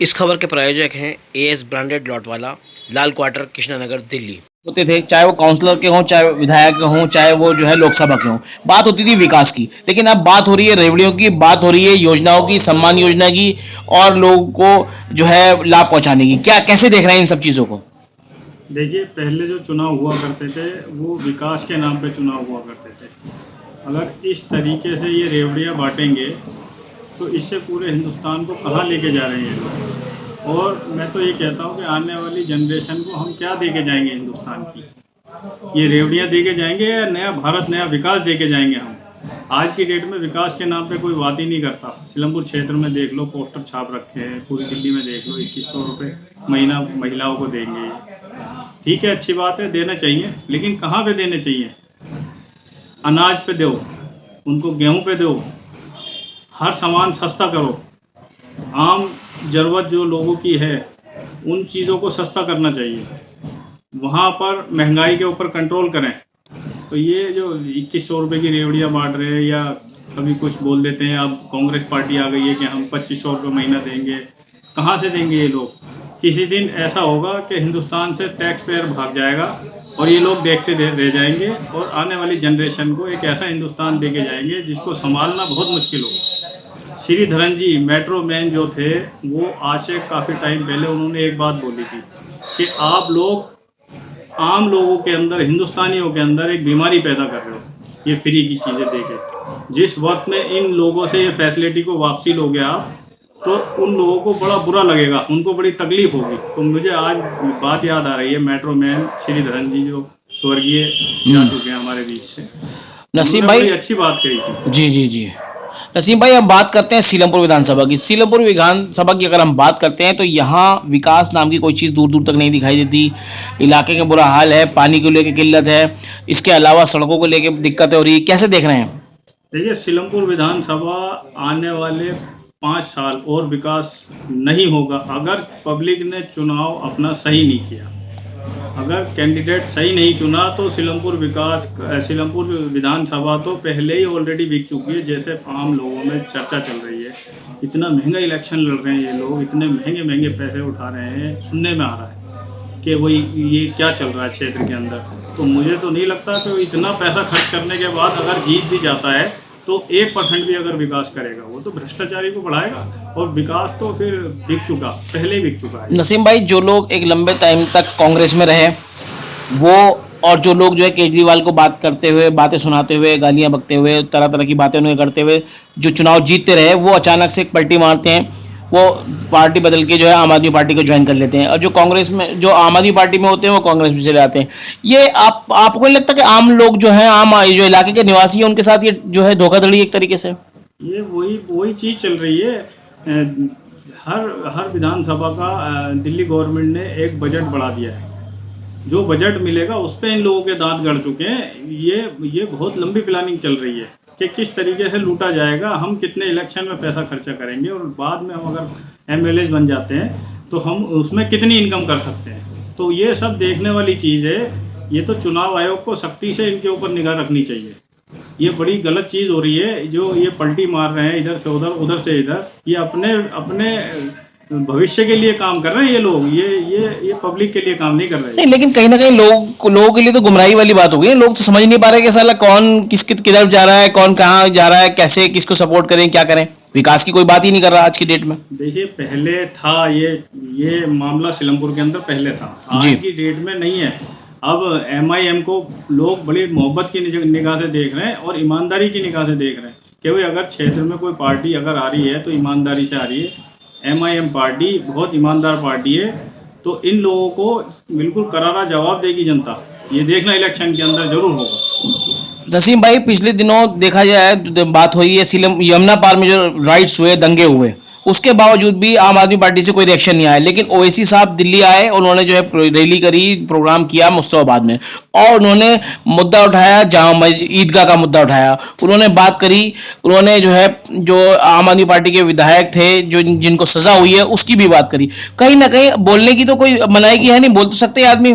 इस खबर के प्रायोजक हैं एएस ब्रांडेड लॉटवाला, लाल क्वार्टर, कृष्णानगर, दिल्ली। होते थे, चाहे वो काउंसलर के हों, चाहे विधायक के हों, चाहे वो जो है लोकसभा के हों। बात होती थी विकास की, लेकिन अब बात हो रही है रेवड़ियों की, बात हो रही है योजनाओं की, सम्मान योजना की और लोगों को जो है लाभ पहुंचाने की। क्या कैसे देख रहे हैं इन सब चीजों को? देखिए, पहले जो चुनाव हुआ करते थे वो विकास के नाम पे चुनाव हुआ करते थे। अगर इस तरीके से ये रेवड़ियाँ बांटेंगे तो इससे पूरे हिंदुस्तान को कहाँ लेके जा रहे हैं लोग। और मैं तो ये कहता हूँ कि आने वाली जनरेशन को हम क्या दे के जाएंगे हिंदुस्तान की? ये रेवड़ियाँ दे के जाएंगे या नया भारत, नया विकास दे के जाएंगे हम? आज की डेट में विकास के नाम पे कोई बात ही नहीं करता। सिलमपुर क्षेत्र में देख लो, पोस्टर छाप रखे हैं। पूरी दिल्ली में देख लो, 2100 रुपये महीना महिलाओं को देंगे। ठीक है, अच्छी बात है, देना चाहिए, लेकिन कहाँ पे देने चाहिए? अनाज पे दो, उनको गेहूं पे दो, हर सामान सस्ता करो। आम ज़रूरत जो लोगों की है उन चीज़ों को सस्ता करना चाहिए। वहाँ पर महंगाई के ऊपर कंट्रोल करें। तो ये जो 2100 रुपये की रेवड़ियाँ बांट रहे हैं या कभी कुछ बोल देते हैं, अब कांग्रेस पार्टी आ गई है कि हम 2500 रुपये महीना देंगे। कहाँ से देंगे ये लोग? किसी दिन ऐसा होगा कि हिंदुस्तान से टैक्स पेयर भाग जाएगा और ये लोग देखते रह जाएंगे और आने वाली जनरेशन को एक ऐसा हिंदुस्तान दे के जाएंगे जिसको संभालना बहुत मुश्किल होगा। श्रीधरन जी मेट्रो मैन जो थे, वो आज से काफ़ी टाइम पहले उन्होंने एक बात बोली थी कि आप लोग आम लोगों के अंदर, हिंदुस्तानियों के अंदर एक बीमारी पैदा कर रहे हो ये फ्री की चीज़ें देके। जिस वक्त में इन लोगों से ये फैसिलिटी को वापसी लोगे आप, तो उन लोगों को बड़ा बुरा लगेगा, उनको बड़ी तकलीफ होगी। तो मुझे आज बात याद आ रही है, मेट्रो मैन श्रीधरन जी जो स्वर्गीय जा चुके हैं हमारे बीच से, नसीम बड़ी भाई, अच्छी बात कही थी। जी जी जी। नसीम भाई, अब बात करते हैं सीलमपुर विधानसभा की। सीलमपुर विधानसभा की अगर हम बात करते हैं तो यहाँ विकास नाम की कोई चीज़ दूर दूर तक नहीं दिखाई देती। इलाके का बुरा हाल है, पानी को लेकर किल्लत है, इसके अलावा सड़कों को लेकर दिक्कत हो रही है। कैसे देख रहे हैं? देखिए, सीलमपुर विधानसभा आने वाले 5 साल और विकास नहीं होगा अगर पब्लिक ने चुनाव अपना सही नहीं किया। अगर कैंडिडेट सही नहीं चुना तो सीलमपुर विधानसभा तो पहले ही ऑलरेडी बिक चुकी है, जैसे आम लोगों में चर्चा चल रही है। इतना महंगा इलेक्शन लड़ रहे हैं ये लोग, इतने महंगे महंगे पैसे उठा रहे हैं, सुनने में आ रहा है कि वही ये क्या चल रहा है क्षेत्र के अंदर। तो मुझे तो नहीं लगता कि इतना पैसा खर्च करने के बाद अगर जीत भी जाता है तो 1% भी अगर विकास करेगा, वो तो भ्रष्टाचारी को बढ़ाएगा। और विकास तो फिर बिक चुका, पहले ही बिक चुका है। नसीम भाई, जो लोग एक लंबे टाइम तक कांग्रेस में रहे वो, और जो लोग जो है केजरीवाल को बात करते हुए, बातें सुनाते हुए, गालियां बकते हुए, तरह तरह की बातें उन्हें करते हुए जो चुनाव जीतते रहे, वो अचानक से एक पलटी मारते हैं, वो पार्टी बदल के जो है आम आदमी पार्टी को ज्वाइन कर लेते हैं। और जो कांग्रेस में, जो आम आदमी पार्टी में होते हैं, वो कांग्रेस में चले जाते हैं। ये आपको नहीं लगता कि आम लोग जो हैं, आम जो इलाके के निवासी हैं, उनके साथ ये जो है धोखाधड़ी एक तरीके से? ये वही चीज़ चल रही है। हर विधानसभा का दिल्ली गवर्नमेंट ने एक बजट बढ़ा दिया है। जो बजट मिलेगा उस पे इन लोगों के दांत गड़ चुके हैं। ये बहुत लंबी प्लानिंग चल रही है कि किस तरीके से लूटा जाएगा, हम कितने इलेक्शन में पैसा खर्चा करेंगे और बाद में हम अगर एमएलए बन जाते हैं तो हम उसमें कितनी इनकम कर सकते हैं। तो ये सब देखने वाली चीज़ है। ये तो चुनाव आयोग को सख्ती से इनके ऊपर निगाह रखनी चाहिए। ये बड़ी गलत चीज़ हो रही है जो ये पलटी मार रहे हैं, इधर से उधर, उधर से इधर। ये अपने भविष्य के लिए काम कर रहे हैं ये लोग, ये पब्लिक के लिए काम नहीं कर रहे हैं। नहीं, लेकिन कहीं ना कहीं लोगों के लिए तो गुमराही वाली बात हो गई है। लोग तो समझ नहीं पा रहे कि साला कौन किधर जा रहा है, कौन कहाँ जा रहा है, कैसे किसको सपोर्ट करें, क्या करें। विकास की कोई बात ही नहीं कर रहा आज की डेट में। देखिए, पहले था ये मामला सीलमपुर के अंदर पहले था, आज की डेट में नहीं है। अब एमआईएम को लोग बड़ी मोहब्बत की निगाह से देख रहे हैं और ईमानदारी की निगाह से देख रहे हैं कि भाई अगर क्षेत्र में कोई पार्टी अगर आ रही है तो ईमानदारी से आ रही है। एमआईएम पार्टी बहुत ईमानदार पार्टी है, तो इन लोगों को बिल्कुल करारा जवाब देगी जनता। ये देखना इलेक्शन के अंदर जरूर होगा। नसीम भाई, पिछले दिनों देखा जाए बात हुई है यमुना पार में जो राइट्स हुए, दंगे हुए, उसके बावजूद भी आम आदमी पार्टी से कोई रिएक्शन नहीं आया। लेकिन ओवैसी साहब दिल्ली आए, उन्होंने जो है रैली करी, प्रोग्राम किया मुस्तफाबाद में, और उन्होंने मुद्दा उठाया, जामा ईदगाह का मुद्दा उठाया। उन्होंने बात करी, उन्होंने जो है जो आम आदमी पार्टी के विधायक थे जो जिनको सजा हुई है उसकी भी बात करी। कहीं ना कहीं बोलने की तो कोई मनाही की है नहीं, बोल तो सकते आदमी,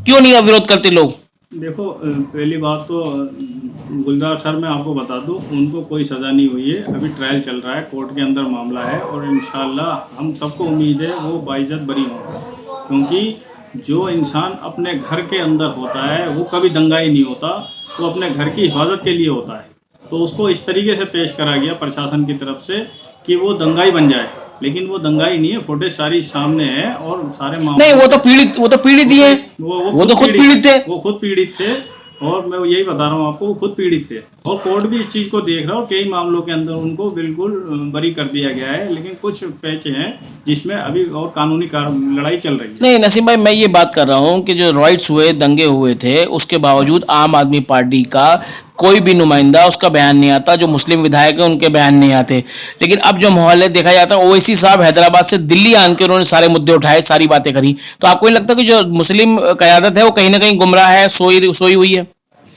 क्यों नहीं विरोध करते लोग? देखो पहली बात तो गुलजार सर मैं आपको बता दूं, उनको कोई सज़ा नहीं हुई है, अभी ट्रायल चल रहा है, कोर्ट के अंदर मामला है और इंशाल्लाह हम सबको उम्मीद है वो बाइज्जत बरी हों, क्योंकि जो इंसान अपने घर के अंदर होता है वो कभी दंगाई नहीं होता, वो अपने घर की हिफाजत के लिए होता है। तो उसको इस तरीके से पेश करा गया प्रशासन की तरफ से कि वो दंगाई बन जाए, लेकिन वो दंगाई नहीं है, फुटेज सारी सामने है और सारे मामले नहीं, वो तो पीड़ित ही है। वो तो खुद पीड़ित थे। वो खुद पीड़ित थे और मैं यही बता रहा हूँ आपको, वो खुद पीड़ित थे और कोर्ट भी इस चीज़ को देख रहा है और कई मामलों के अंदर उनको बिल्कुल बरी कर दिया गया है, लेकिन कुछ पैच हैं जिसमें अभी और कानूनी लड़ाई चल रही है। नहीं नसीम भाई, मैं ये बात कर रहा हूँ कि जो रॉयट्स हुए, दंगे हुए थे, उसके बावजूद आम आदमी पार्टी का कोई भी नुमाइंदा उसका बयान नहीं आता, जो मुस्लिम विधायक हैं उनके बयान नहीं आते। लेकिन अब जो माहौल है देखा जाता है, ओवैसी साहब हैदराबाद से दिल्ली आन के उन्होंने सारे मुद्दे उठाए, सारी बातें करी। तो आपको नहीं लगता कि जो मुस्लिम क़यादत है वो कहीं ना कहीं गुमराह है, सोई हुई है?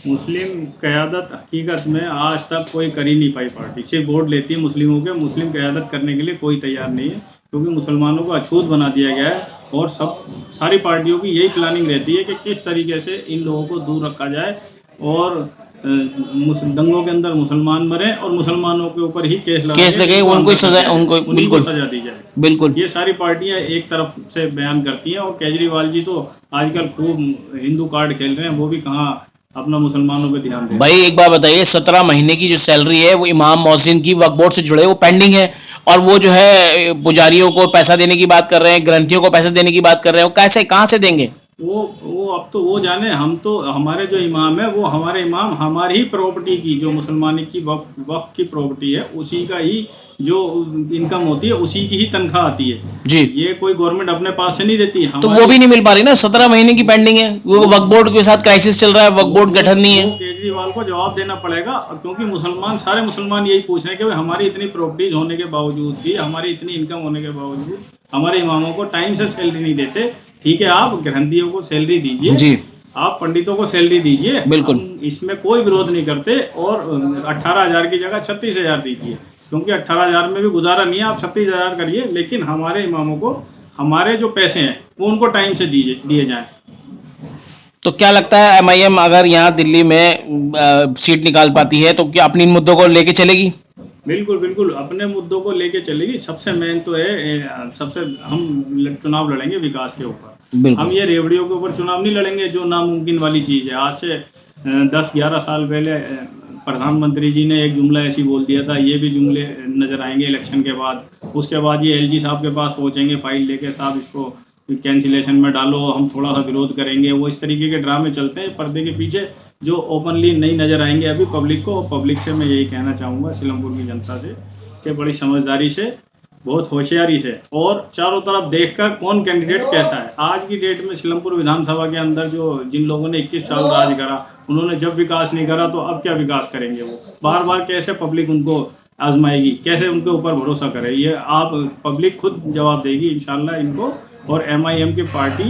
मुस्लिम क़यादत हकीकत में आज तक कोई कर ही नहीं पाई, पार्टी सिर्फ वोट लेती है मुस्लिमों के, मुस्लिम क़यादत करने के लिए कोई तैयार नहीं है, क्योंकि मुसलमानों को अछूत बना दिया गया है और सारी पार्टियों की यही प्लानिंग रहती है कि किस तरीके से इन लोगों को दूर रखा जाए और दंगों के अंदर मुसलमान मरे और मुसलमानों के ऊपर ही केस लगे, उनको सजा, उनको बिल्कुल सजा दी जाए। बिल्कुल, ये सारी पार्टियां एक तरफ से बयान करती हैं और केजरीवाल जी तो आजकल खूब हिंदू कार्ड खेल रहे हैं, वो भी कहाँ अपना मुसलमानों पे ध्यान दे। भाई एक बात बताइए, 17 महीने की जो सैलरी है वो इमाम मौज़िन की वक्फ बोर्ड से जुड़े वो पेंडिंग है, और वो जो है पुजारियों को पैसा देने की बात कर रहे हैं, ग्रंथियों को पैसा देने की बात कर रहे हैं, वो कैसे कहाँ से देंगे? वो अब तो वो जाने, हम तो हमारे जो इमाम है वो हमारे इमाम हमारी ही प्रॉपर्टी की, जो मुसलमानी की वक्फ की प्रॉपर्टी है उसी का ही जो इनकम होती है उसी की ही तनख्वाह आती है जी। ये कोई गवर्नमेंट अपने पास से नहीं देती। तो वो भी नहीं मिल पा रही ना, 17 महीने की पेंडिंग है, वो वक्फ बोर्ड के साथ क्राइसिस चल रहा है, वक्फ बोर्ड गठन नहीं है। केजरीवाल को जवाब देना पड़ेगा, क्योंकि सारे मुसलमान यही पूछ रहे हैं कि हमारी इतनी प्रॉपर्टीज होने के बावजूद भी, हमारी इतनी इनकम होने के बावजूद हमारे इमामों को टाइम से सैलरी नहीं देते। ठीक है, आप ग्रंथियों को सैलरी दीजिए जी, आप पंडितों को सैलरी दीजिए, बिल्कुल, इसमें कोई विरोध नहीं करते, और 18,000 की जगह 36,000 दीजिए, क्योंकि 18,000 में भी गुजारा नहीं है, आप 36,000 करिए, लेकिन हमारे इमामों को हमारे जो पैसे हैं वो उनको टाइम से दिए जाएं। तो क्या लगता है MIM अगर यहाँ दिल्ली में सीट निकाल पाती है तो क्या अपनी इन मुद्दों को लेके चलेगी? बिल्कुल बिल्कुल, अपने मुद्दों को लेके चलेगी। सबसे मेन तो है, सबसे हम चुनाव लड़ेंगे विकास के ऊपर, हम ये रेवड़ियों के ऊपर चुनाव नहीं लड़ेंगे जो नामुमकिन वाली चीज़ है। आज से 10-11 साल पहले प्रधानमंत्री जी ने एक जुमला ऐसी बोल दिया था, ये भी जुमले नजर आएंगे इलेक्शन के बाद। उसके बाद ये LG साहब के पास पहुंचेंगे फाइल लेके, साहब इसको कैंसिलेशन में डालो, हम थोड़ा सा विरोध करेंगे। वो इस तरीके के ड्रामे चलते हैं पर्दे के पीछे, जो ओपनली नहीं नज़र आएंगे अभी पब्लिक को। पब्लिक से मैं यही कहना चाहूँगा, सीलमपुर की जनता से, कि बड़ी समझदारी से, बहुत होशियारी से और चारों तरफ देखकर कौन कैंडिडेट कैसा है। आज की डेट में सीलमपुर विधानसभा के अंदर जिन लोगों ने 21 साल राज करा, उन्होंने जब विकास नहीं करा तो अब क्या विकास करेंगे? वो बार बार कैसे पब्लिक उनको आजमाएगी, कैसे उनके ऊपर भरोसा करे? ये आप पब्लिक खुद जवाब देगी इंशाल्लाह इनको। और MIM की पार्टी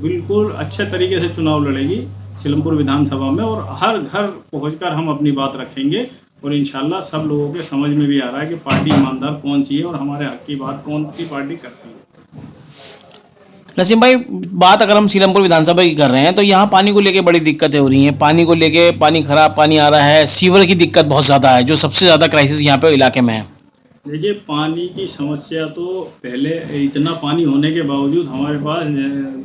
बिल्कुल अच्छे तरीके से चुनाव लड़ेगी सीलमपुर विधानसभा में, और हर घर पहुंचकर हम अपनी बात रखेंगे, और इंशाल्लाह सब लोगों के समझ में भी आ रहा है कि पार्टी ईमानदार कौन सी है और हमारे हक की बात कौन सी पार्टी करती है। नसीम भाई, बात अगर हम सीलमपुर विधानसभा की कर रहे हैं तो यहाँ पानी को लेके बड़ी दिक्कतें हो रही हैं, पानी को लेके पानी खराब पानी आ रहा है, सीवर की दिक्कत बहुत ज़्यादा है, जो सबसे ज़्यादा क्राइसिस यहाँ पे इलाके में है। देखिए, पानी की समस्या तो पहले, इतना पानी होने के बावजूद हमारे पास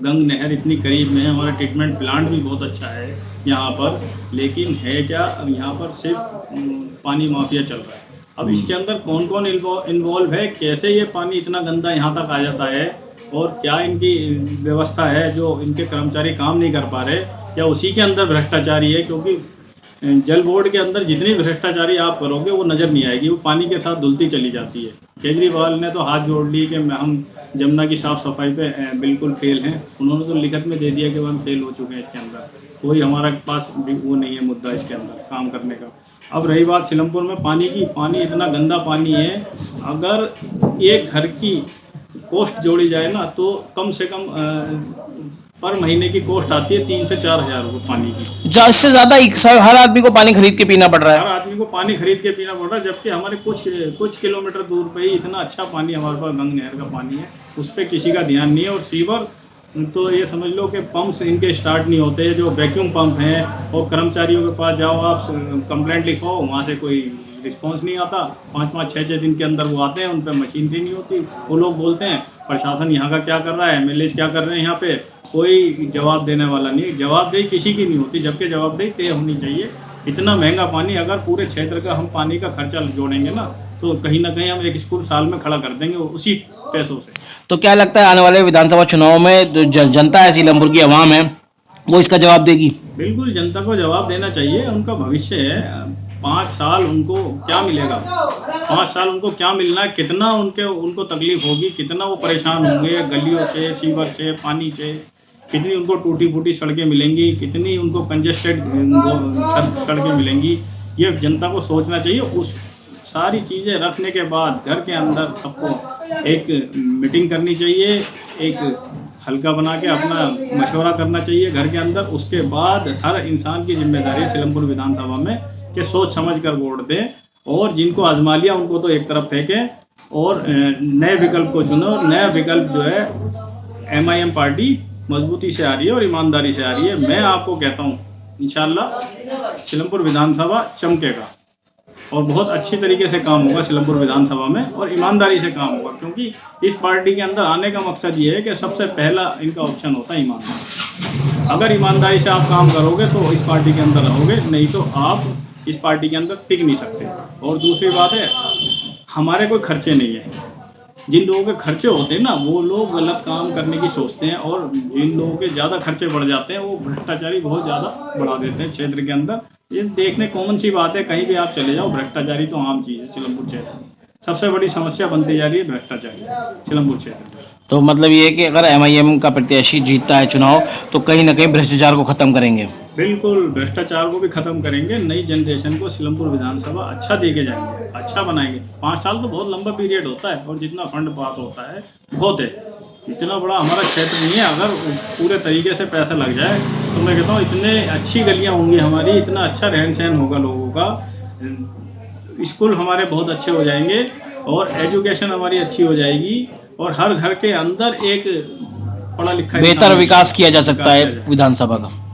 गंग नहर इतनी करीब में है, हमारा ट्रीटमेंट प्लांट भी बहुत अच्छा है यहाँ पर, लेकिन है क्या, अब यहाँ पर सिर्फ पानी माफिया चल रहा है। अब इसके अंदर कौन कौन इन्वॉल्व है, कैसे ये पानी इतना गंदा यहाँ तक आ जाता है, और क्या इनकी व्यवस्था है जो इनके कर्मचारी काम नहीं कर पा रहे, या उसी के अंदर भ्रष्टाचारी है? क्योंकि जल बोर्ड के अंदर जितनी भ्रष्टाचारी आप करोगे वो नज़र नहीं आएगी, वो पानी के साथ धुलती चली जाती है। केजरीवाल ने तो हाथ जोड़ लिए कि हम जमुना की साफ़ सफाई पे बिल्कुल फेल हैं, उन्होंने तो लिखत में दे दिया कि हम फेल हो चुके हैं। इसके अंदर कोई हमारे पास वो नहीं है मुद्दा इसके अंदर काम करने का। अब रही बात सीलमपुर में पानी की, पानी इतना गंदा पानी है, अगर एक घर की कॉस्ट जोड़ी जाए ना तो कम से कम पर महीने की कॉस्ट आती है 3 से 4 हज़ार रुपये पानी की। इससे ज़्यादा हर आदमी को पानी खरीद के पीना पड़ रहा है, हर आदमी को पानी खरीद के पीना पड़ रहा है, जबकि हमारे कुछ किलोमीटर दूर पे ही इतना अच्छा पानी हमारे पास गंग नहर का पानी है, उस पर किसी का ध्यान नहीं है। और सीवर तो ये समझ लो कि पंप्स इनके स्टार्ट नहीं होते, जो वैक्यूम पंप हैं, और कर्मचारियों के पास जाओ आप, कंप्लेंट लिखो, वहाँ से कोई रिस्पांस नहीं आता। 5-5, 6-6 दिन के अंदर वो आते हैं, उन पर मशीनरी नहीं होती। वो लोग बोलते हैं प्रशासन यहाँ का क्या कर रहा है, एमएलए क्या कर रहे हैं, यहाँ पे कोई जवाब देने वाला नहीं। जवाबदेही किसी की नहीं होती, जबकि जवाबदेही तय होनी चाहिए। इतना महंगा पानी, अगर पूरे क्षेत्र का हम पानी का खर्चा जोड़ेंगे ना, तो कहीं ना कहीं हम एक स्कूल साल में खड़ा कर देंगे उसी पैसों से। तो क्या लगता है आने वाले विधानसभा चुनाव में जो जनता है, सीलमपुर की आवाम है, वो इसका जवाब देगी? बिल्कुल जनता को जवाब देना चाहिए, उनका भविष्य है। 5 साल उनको क्या मिलेगा, 5 साल उनको क्या मिलना है, कितना उनको तकलीफ होगी, कितना वो परेशान होंगे गलियों से, सीवर से, पानी से, कितनी उनको टूटी फूटी सड़कें मिलेंगी, कितनी उनको कंजेस्टेड सड़कें मिलेंगी। ये जनता को सोचना चाहिए। उस सारी चीज़ें रखने के बाद घर के अंदर सबको एक मीटिंग करनी चाहिए, एक हल्का बना के अपना मशवरा करना चाहिए घर के अंदर। उसके बाद हर इंसान की जिम्मेदारी सीलमपुर विधानसभा में कि सोच समझ कर वोट दें, और जिनको आजमा लिया उनको तो एक तरफ फेंकें और नए विकल्प को चुनो। नया विकल्प जो है एमआईएम पार्टी मजबूती से आ रही है और ईमानदारी से आ रही है। मैं आपको कहता हूँ इंशाल्लाह सीलमपुर विधानसभा चमकेगा और बहुत अच्छी तरीके से काम होगा सीलमपुर विधानसभा में, और ईमानदारी से काम होगा, क्योंकि इस पार्टी के अंदर आने का मकसद ये है कि सबसे पहला इनका ऑप्शन होता है ईमानदारी। अगर ईमानदारी से आप काम करोगे तो इस पार्टी के अंदर रहोगे, नहीं तो आप इस पार्टी के अंदर टिक नहीं सकते। और दूसरी बात है, हमारे कोई खर्चे नहीं है। जिन लोगों के खर्चे होते हैं ना, वो लोग गलत काम करने की सोचते हैं, और जिन लोगों के ज़्यादा खर्चे बढ़ जाते हैं वो भ्रष्टाचारी बहुत ज़्यादा बढ़ा देते हैं क्षेत्र के अंदर। ये देखने कॉमन सी बात है, कहीं भी आप चले जाओ भ्रष्टाचारी तो आम चीज़ है। सीलमपुर क्षेत्र में सबसे बड़ी समस्या बनती जा रही है भ्रष्टाचारी सीलमपुर क्षेत्र में। तो मतलब ये है कि अगर एमआईएम का प्रत्याशी जीतता है चुनाव, तो कहीं ना कहीं भ्रष्टाचार को खत्म करेंगे। बिल्कुल, भ्रष्टाचार को भी खत्म करेंगे। नई जनरेशन को सीलमपुर विधानसभा अच्छा दे के जाएंगे, अच्छा बनाएंगे। 5 साल तो बहुत लंबा पीरियड होता है, और जितना फंड पास होता है बहुत है। इतना बड़ा हमारा क्षेत्र नहीं है। अगर पूरे तरीके से पैसा लग जाए तो मैं कहता हूँ इतने अच्छी गलियाँ होंगी हमारी, इतना अच्छा रहन सहन होगा लोगों का, स्कूल हमारे बहुत अच्छे हो जाएंगे, और एजुकेशन हमारी अच्छी हो जाएगी, और हर घर के अंदर एक पढ़ा लिखा बेहतर विकास किया जा सकता है विधानसभा का।